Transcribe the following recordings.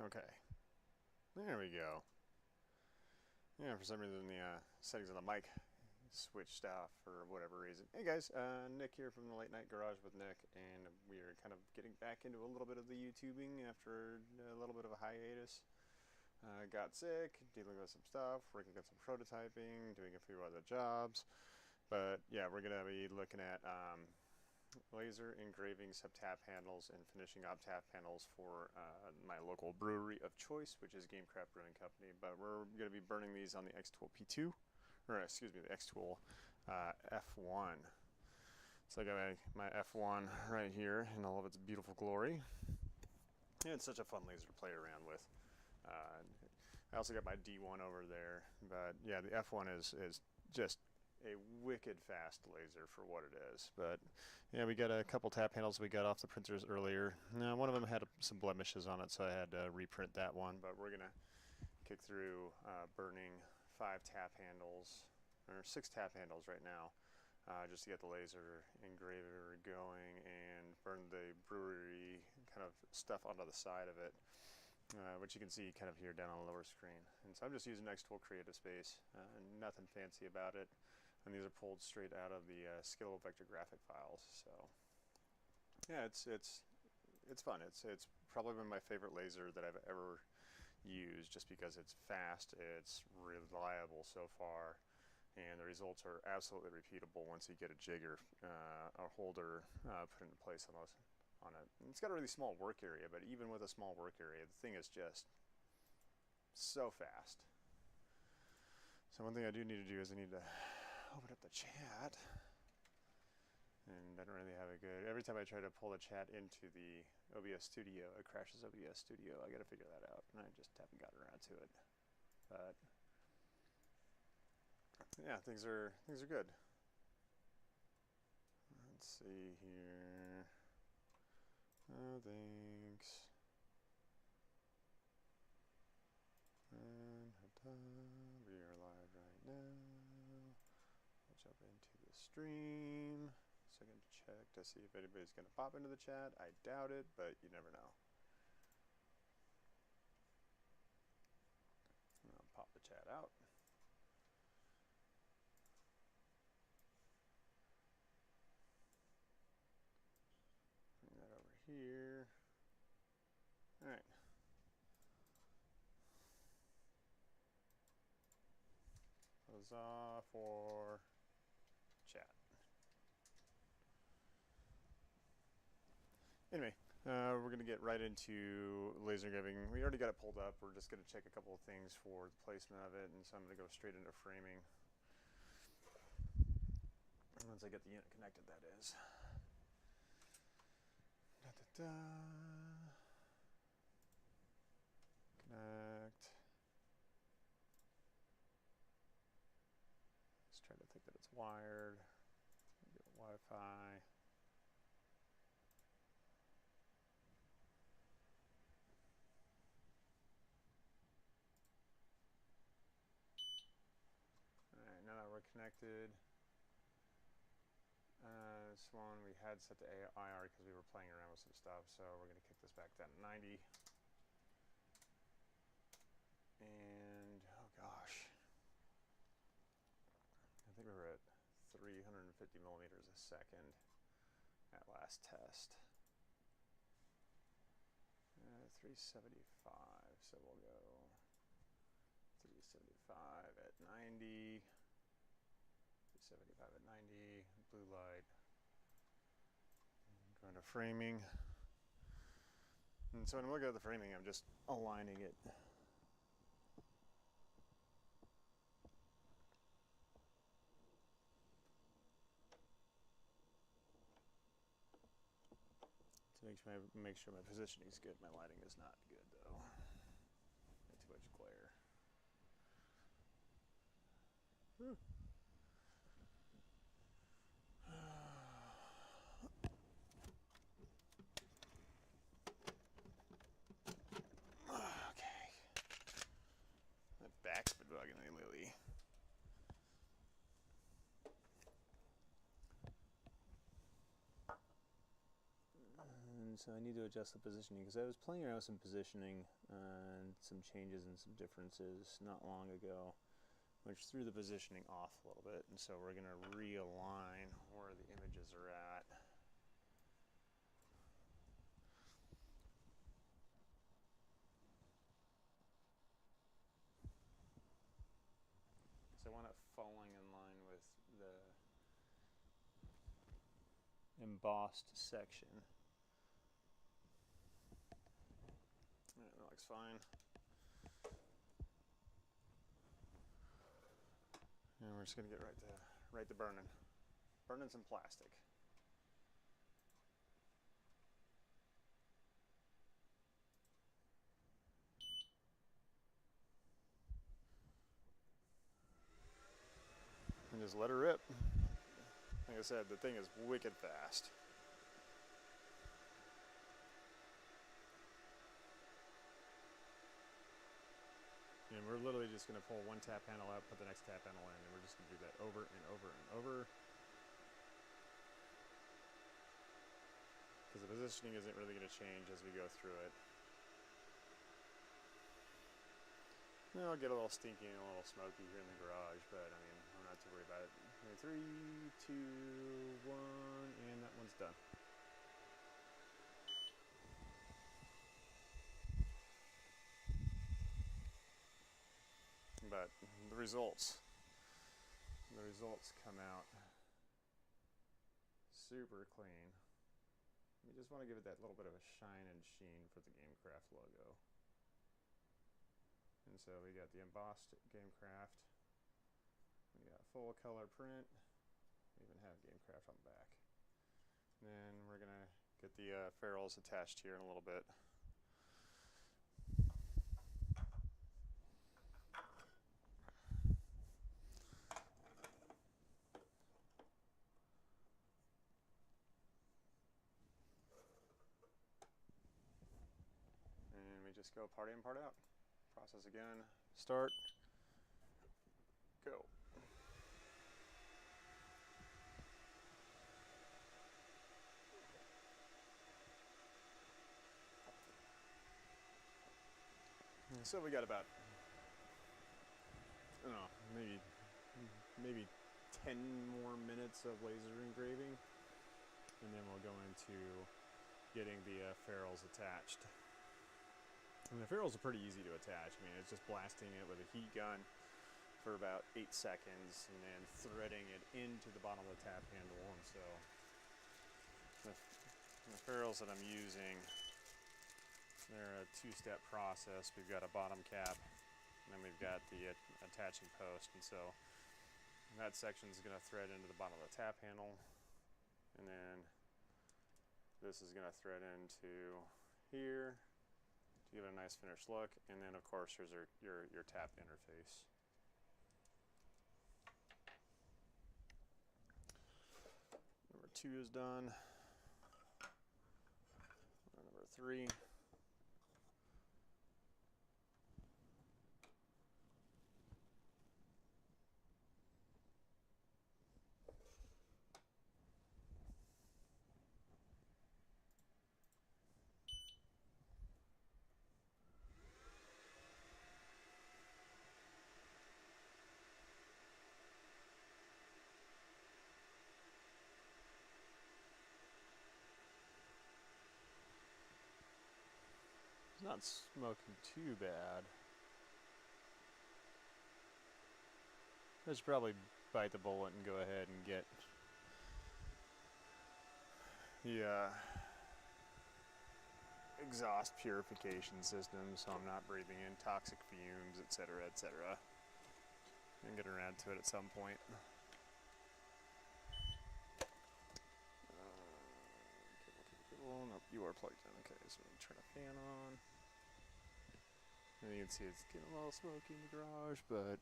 Okay. There we go. Yeah, for some reason the settings on the mic switched off for whatever reason. Hey guys, Nick here from the Late Night Garage with Nick, and we are kind of getting back into a little bit of the YouTubing after a little bit of a hiatus. Got sick, dealing with some stuff, working on some prototyping, doing a few other jobs. But yeah, we're going to be looking at laser engraving sub tap handles and finishing up tap panels for my local brewery of choice, which is Gamecraft Brewing Company. But we're going to be burning these on the X-Tool P2, or excuse me, the X-Tool F1. So I got my F1 right here in all of its beautiful glory. And it's such a fun laser to play around with. I also got my D1 over there, but yeah, the F1 is just a wicked fast laser for what it is. But yeah, we got a couple tap handles we got off the printers earlier. Now, one of them had some blemishes on it, so I had to reprint that one. But we're gonna kick through burning 5 tap handles, or 6 tap handles right now, just to get the laser engraver going and burn the brewery kind of stuff onto the side of it. Which you can see kind of here down on the lower screen. And so I'm just using X-Tool Creative Space, nothing fancy about it. And these are pulled straight out of the Skittle vector graphic files. So yeah, it's fun. It's probably been my favorite laser that I've ever used, just because it's fast, it's reliable so far, and the results are absolutely repeatable once you get a jig or a holder put into place on those. On it. And it's got a really small work area, but even with a small work area, the thing is just so fast. So one thing I do need to do is I need to open up the chat. And I don't really have a good... Every time I try to pull the chat into the OBS Studio, it crashes OBS Studio. I gotta figure that out, and I just haven't gotten around to it. But yeah, things are good. Let's see here. Oh, thanks. And we are live right now. I'll jump into the stream. Second to check to see if anybody's going to pop into the chat. I doubt it, but you never know. I'll pop the chat out. Bring that over here. All right. Huzzah for chat. Anyway, we're going to get right into laser engraving. We already got it pulled up. We're just going to check a couple of things for the placement of it, and so I'm going to go straight into framing. Once I get the unit connected, that is. Connect. Just try to think that it's wired. Get Wi-Fi. Alright, now that we're connected. This one we had set to IR because we were playing around with some stuff, so we're going to kick this back down to 90. And, oh gosh. I think we were at 350 millimeters a second at last test. 375, so we'll go 375 at 90. 375 at 90, blue light. Going to framing. And so when I'm looking at the framing, I'm just aligning it. To make sure my positioning is good. My lighting is not good though. Got too much glare. Whew. Okay. My back's been bugging me lately. and so I need to adjust the positioning because I was playing around with some positioning and some changes and some differences not long ago, which threw the positioning off a little bit, and so we're going to realign where the images are at. So I want it falling in line with the embossed section. Alright, that looks fine. And we're just gonna get right to burning some plastic. And just let her rip. Like I said, the thing is wicked fast. And we're literally just going to pull one tap handle out, put the next tap handle in, and we're just going to do that over and over and over. Because the positioning isn't really going to change as we go through it. It'll get a little stinky and a little smoky here in the garage, but I mean, I'm not too worried about it. 3, 2, 1, and that one's done. But the results come out super clean. We just want to give it that little bit of a shine and sheen for the GameCraft logo. And so we got the embossed GameCraft, we got full color print, we even have GameCraft on the back. And then we're gonna get the ferrules attached here in a little bit. And we just go part in, part out. Process again, start, go. And so we got about, I don't know, maybe 10 more minutes of laser engraving, and then we'll go into getting the ferrules attached. And the ferrules are pretty easy to attach. I mean, it's just blasting it with a heat gun for about 8 seconds and then threading it into the bottom of the tap handle. And so the ferrules that I'm using, they're a 2-step process. We've got a bottom cap, and then we've got the attaching post. And so that section is going to thread into the bottom of the tap handle, and then this is going to thread into here to give it a nice finished look. And then of course here's your tap interface. Number 2 is done. Number 3. It's not smoking too bad. I should probably bite the bullet and go ahead and get the exhaust purification system so I'm not breathing in toxic fumes, etc., etc. And get around to it at some point. Cable. Nope, you are plugged in. Okay, so I'm going to turn a fan on. And you can see it's getting a little smoky in the garage, but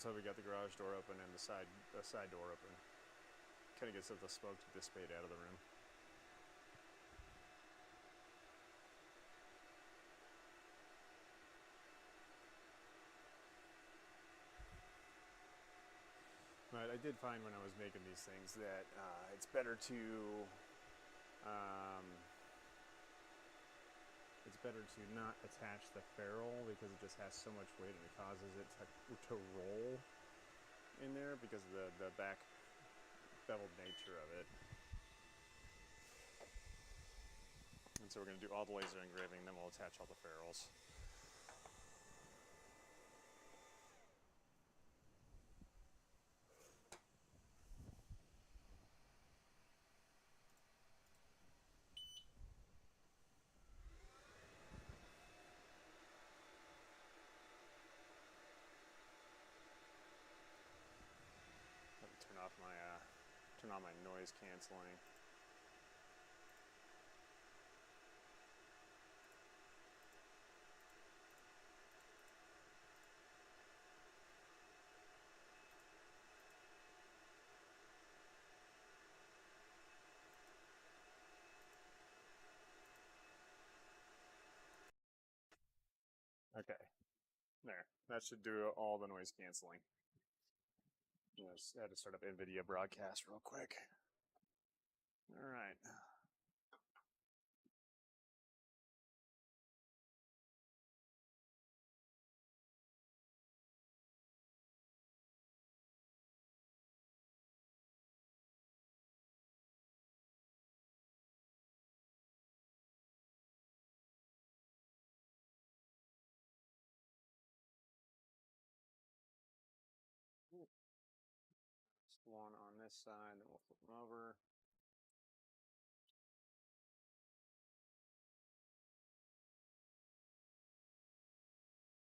So we got the garage door open and the side door open. Kind of gets the smoke to dissipate out of the room. But I did find when I was making these things that it's better to not attach the ferrule because it just has so much weight and it causes it to roll in there because of the back beveled nature of it. And so we're going to do all the laser engraving, then we'll attach all the ferrules. Turn on my noise canceling. Okay, there. That should do all the noise canceling. Just had to start up NVIDIA broadcast real quick. All right. Just one on this side, then we'll flip them over.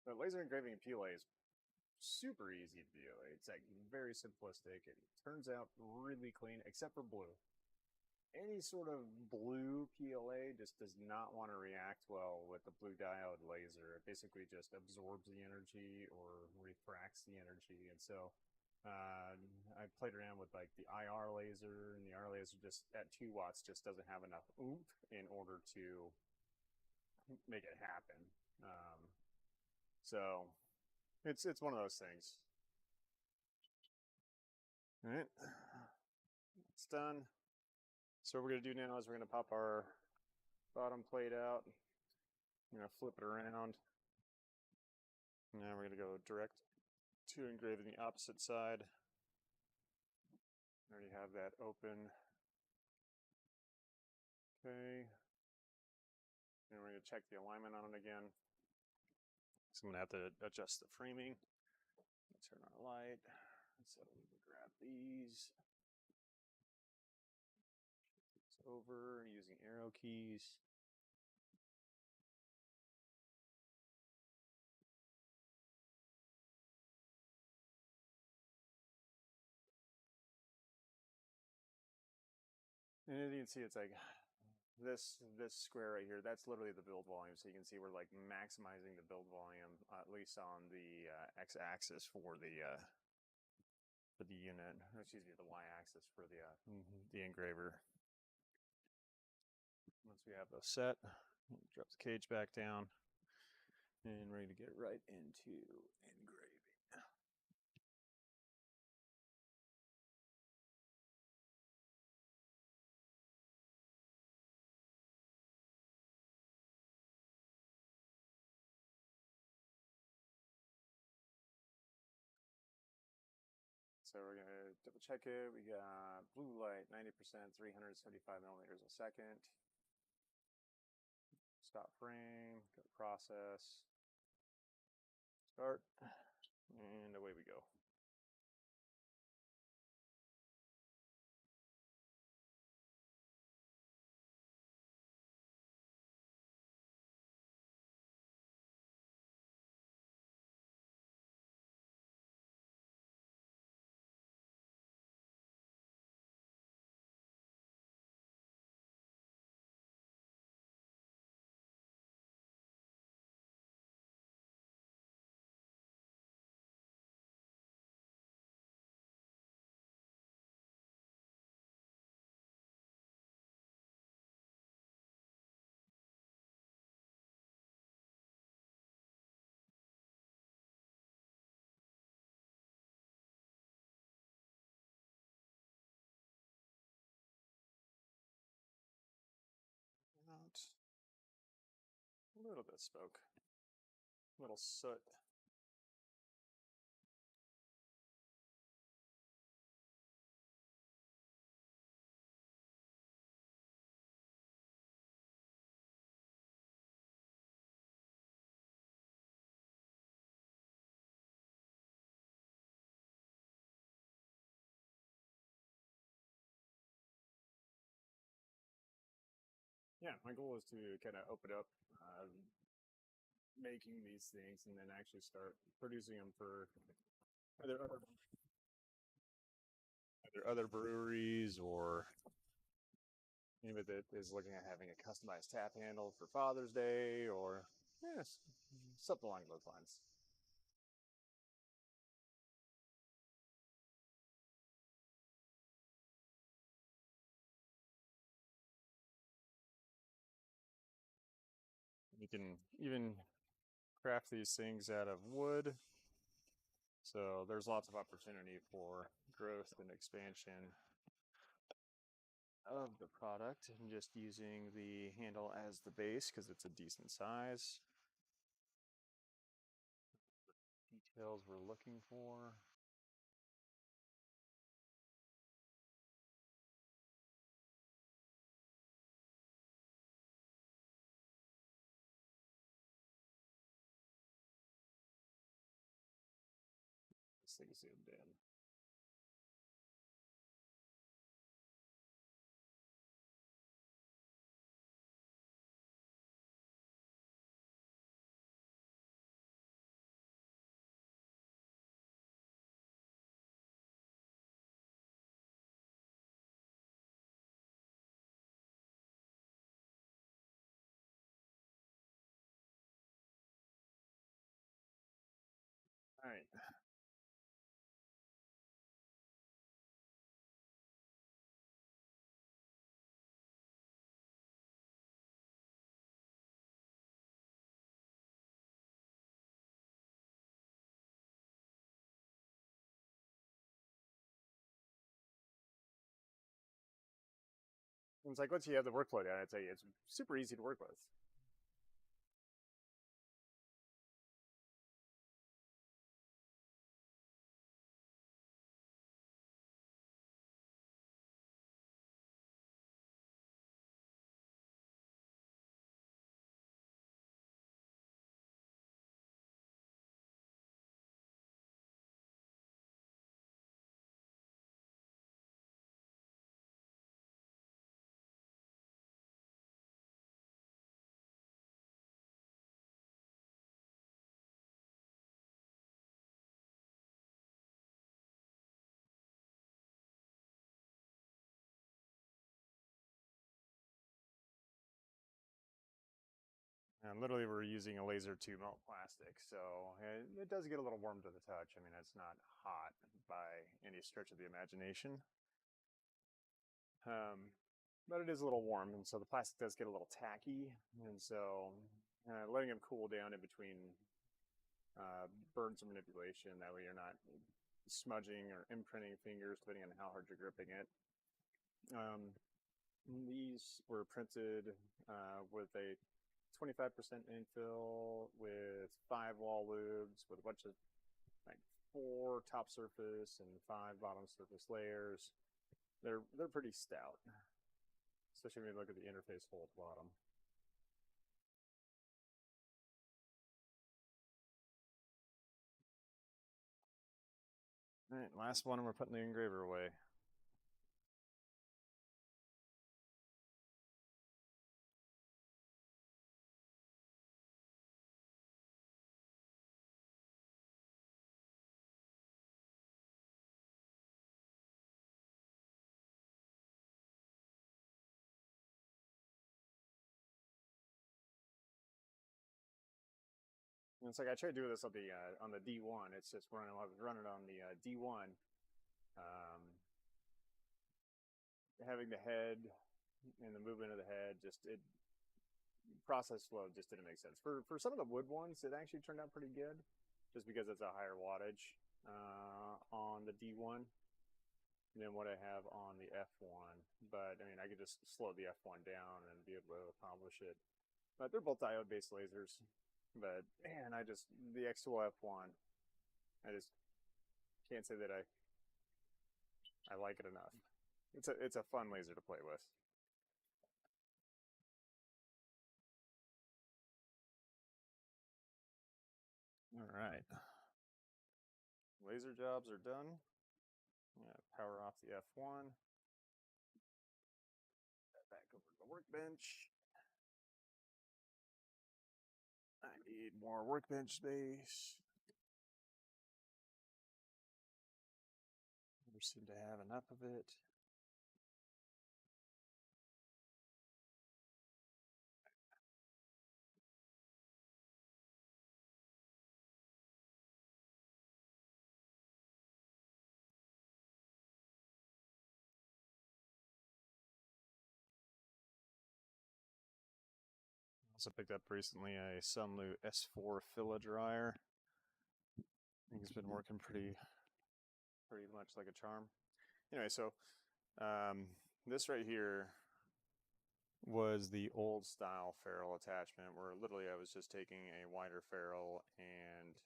The laser engraving and PLA is super easy to do. It's like very simplistic. It turns out really clean, except for blue. Any sort of blue PLA just does not want to react well with the blue diode laser. It basically just absorbs the energy or refracts the energy. And so I played around with like the IR laser, and the IR laser just at 2 watts just doesn't have enough oomph in order to make it happen. So it's one of those things. All right, it's done. So what we're gonna do now is we're gonna pop our bottom plate out. I'm gonna flip it around. Now we're gonna go direct to engraving the opposite side. I already have that open. Okay. And we're gonna check the alignment on it again. So I'm gonna have to adjust the framing. Turn our light. So we can grab these. It's over using arrow keys. And as you can see, it's like this square right here. That's literally the build volume. So you can see we're like maximizing the build volume, at least on the x-axis for the unit. Excuse me, the y-axis for the engraver. Once we have those set, we'll drop the cage back down and ready to get right into engraving. So we're going to double check it. We got blue light, 90%, 375 millimeters a second. Stop frame, go to process, start, and away we go. A little bit of smoke. A little soot. Yeah, my goal is to kind of open up making these things and then actually start producing them for either other breweries or anybody that is looking at having a customized tap handle for Father's Day or something along those lines. You can even craft these things out of wood. So there's lots of opportunity for growth and expansion of the product, and just using the handle as the base because it's a decent size. Details we're looking for. This thing zoomed in. All right. It's like once you have the workflow down, I tell you, it's super easy to work with. And literally, we're using a laser to melt plastic, so it does get a little warm to the touch. I mean, it's not hot by any stretch of the imagination, but it is a little warm, and so the plastic does get a little tacky, and so letting them cool down in between burns and manipulation. That way, you're not smudging or imprinting fingers, depending on how hard you're gripping it. These were printed with a 25% infill with 5 wall loops with a bunch of like 4 top surface and 5 bottom surface layers. They're pretty stout, especially when you look at the interface hole at the bottom. All right, last one, and we're putting the engraver away. And it's like I tried to do this on the D1. It's just running. I was running on the D1, having the head and the movement of the head process flow just didn't make sense. For some of the wood ones, it actually turned out pretty good, just because it's a higher wattage on the D1 than what I have on the F1. But I mean, I could just slow the F1 down and be able to accomplish it But they're both diode-based lasers. But man, the X2 F1, I just can't say that I like it enough. It's a fun laser to play with. All right, laser jobs are done. Power off the F1. Back over to the workbench. I need more workbench space. Never seem to have enough of it. Also picked up recently a Sunlu S4 filler dryer. I think it's been working pretty much like a charm. Anyway, so this right here was the old style ferrule attachment, where literally I was just taking a wider ferrule and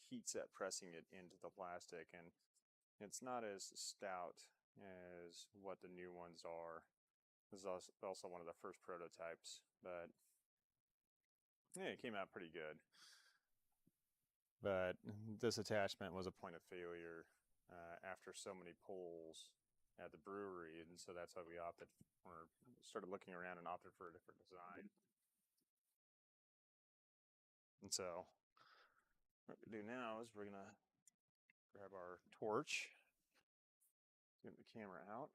heat set pressing it into the plastic, and it's not as stout as what the new ones are. This is also one of the first prototypes, but yeah, it came out pretty good. But this attachment was a point of failure after so many pulls at the brewery, and so that's why we started looking around and opted for a different design. And so what we do now is we're gonna grab our torch, get the camera out.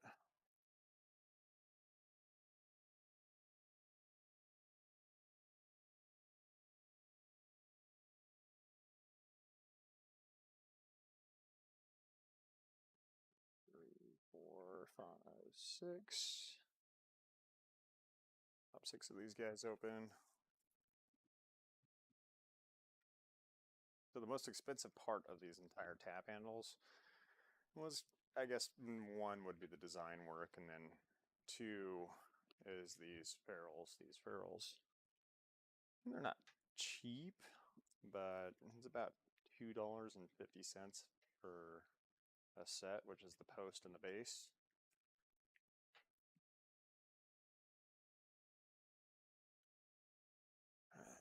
Three, four, five, six. Pop 6 of these guys open. So the most expensive part of these entire tap handles was, I guess, one would be the design work, and then two is these ferrules. And they're not cheap, but it's about $2.50 for a set, which is the post and the base. All right.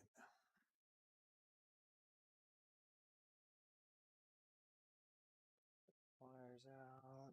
Wires out.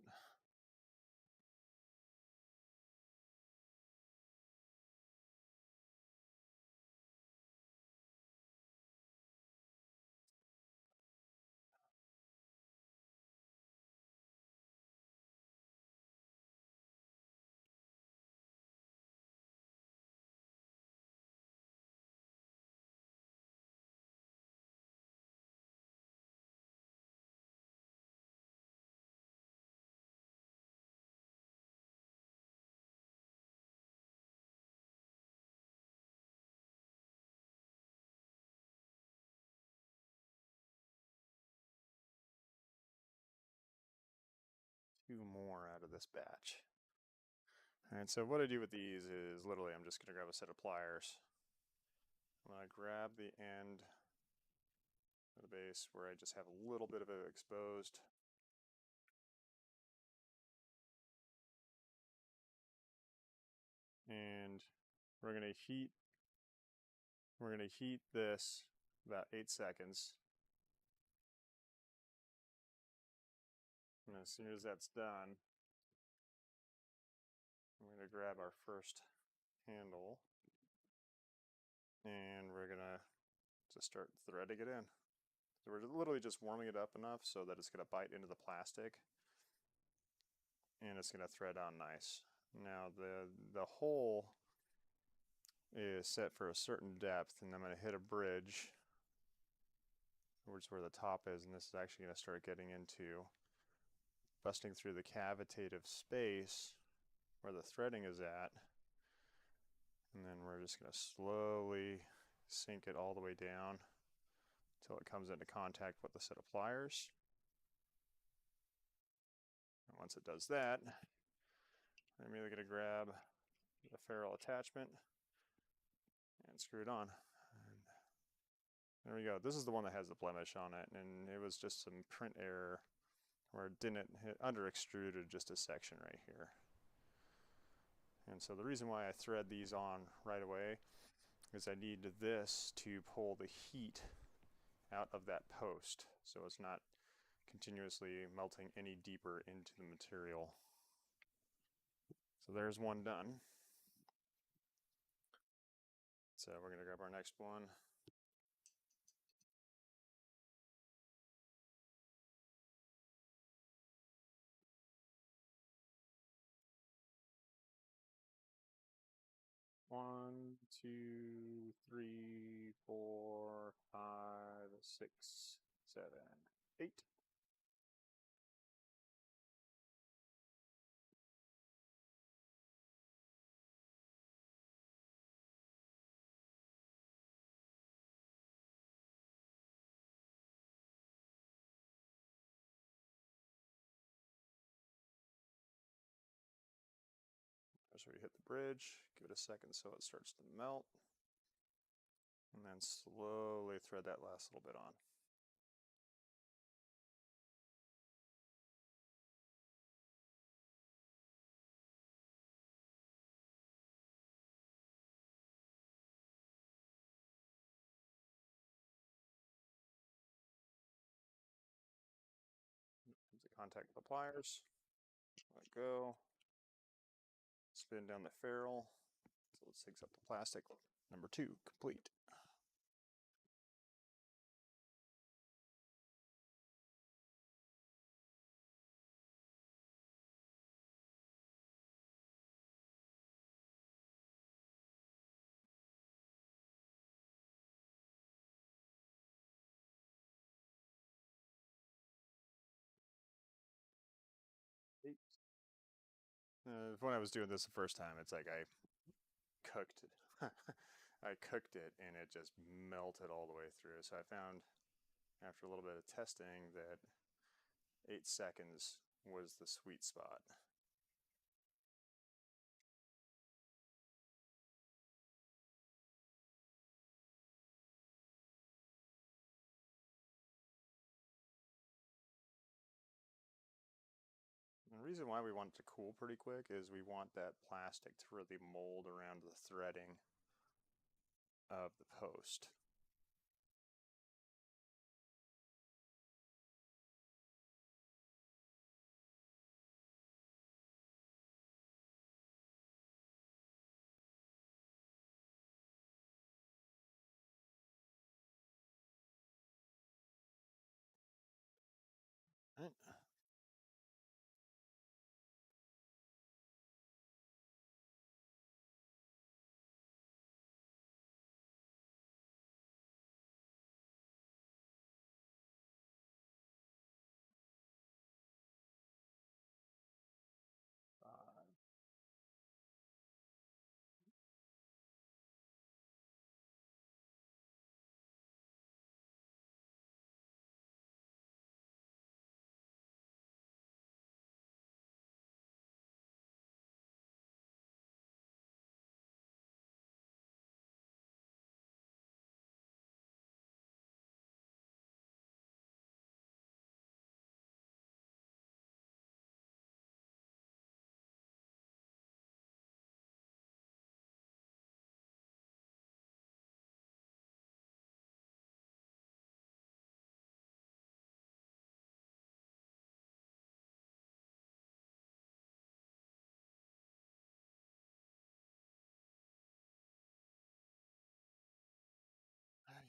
Two more out of this batch. All right, so what I do with these is literally I'm just going to grab a set of pliers. I'm going to grab the end of the base where I just have a little bit of it exposed. And we're going to heat this about 8 seconds. And as soon as that's done, I'm going to grab our first handle and we're going to just start threading it in. So we're literally just warming it up enough so that it's going to bite into the plastic and it's going to thread on nice. Now the hole is set for a certain depth, and I'm going to hit a bridge, which is where the top is, and this is actually going to start getting into busting through the cavitative space where the threading is at, and then we're just going to slowly sink it all the way down until it comes into contact with the set of pliers. And once it does that, I'm immediately going to grab the ferrule attachment and screw it on. And there we go. This is the one that has the blemish on it, and it was just some print error where it didn't hit under extruded just a section right here. And so the reason why I thread these on right away is I need this to pull the heat out of that post, so it's not continuously melting any deeper into the material. So there's one done. So we're going to grab our next one. One, two, three, four, five, 6, 7, 8. So we hit the bridge, give it a second so it starts to melt, and then slowly thread that last little bit on. To contact the pliers, let go, spin down the ferrule, so it sinks up the plastic. Number 2, complete. When I was doing this the first time, it's like I cooked it. I cooked it and it just melted all the way through. So I found after a little bit of testing that 8 seconds was the sweet spot. And the reason why we want it to cool pretty quick is we want that plastic to really mold around the threading of the post. Right. All right.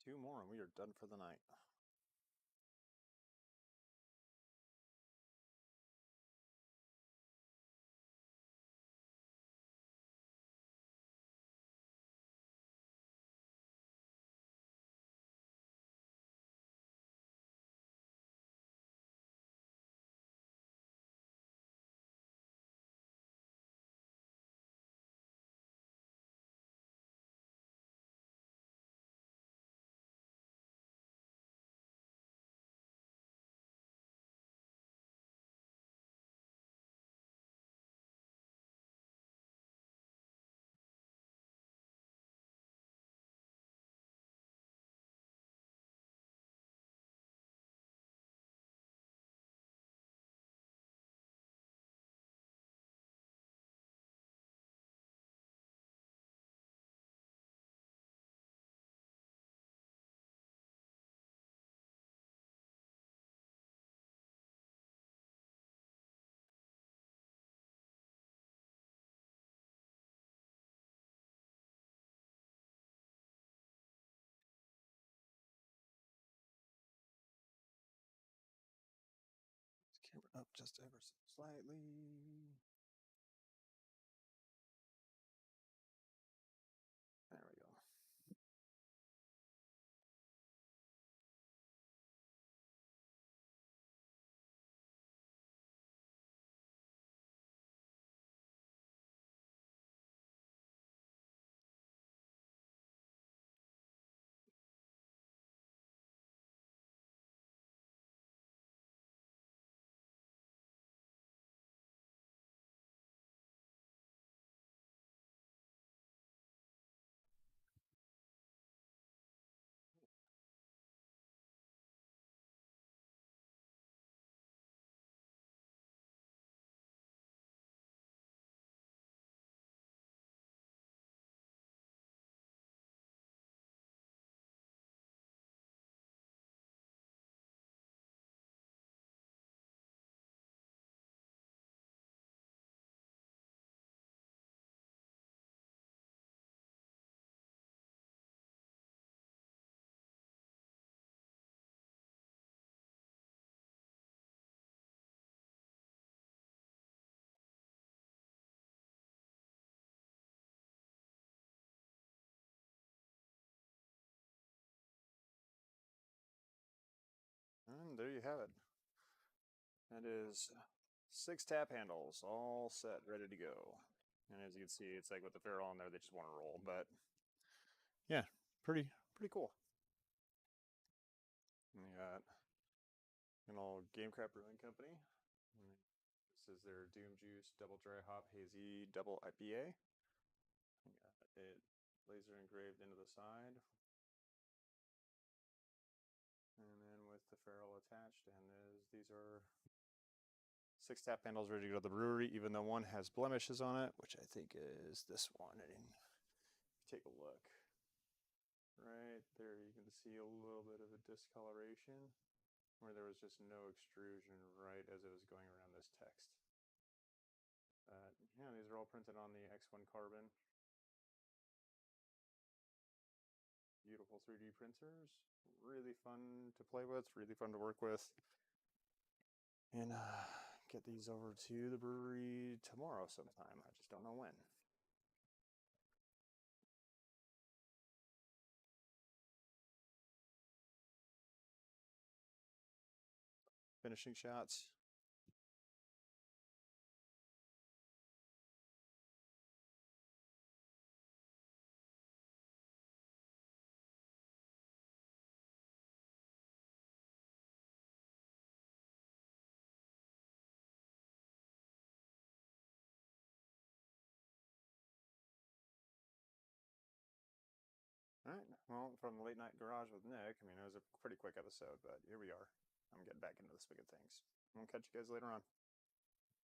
2 more and we are done for the night. just ever so slightly. There we go. And there you have it. That is 6 tap handles, all set, ready to go. And as you can see, it's like with the ferrule on there, they just want to roll. But yeah, pretty cool. And they got an old Game Crap Brewing Company. And this is their Doom Juice Double Dry Hop Hazy Double IPA. Got it laser engraved into the side. And then with the ferrule attached, and these are 6 tap handles ready to go to the brewery, even though one has blemishes on it, which I think is this one. And take a look. Right there, you can see a little bit of a discoloration where there was just no extrusion right as it was going around this text. Yeah, these are all printed on the X1 carbon. Beautiful 3D printers, really fun to play with, really fun to work with. And get these over to the brewery tomorrow sometime. I just don't know when. Finishing shots. All right, well, from the late night garage with Nick, I mean, it was a pretty quick episode, but here we are. I'm getting back into the spigot things. I'll catch you guys later on.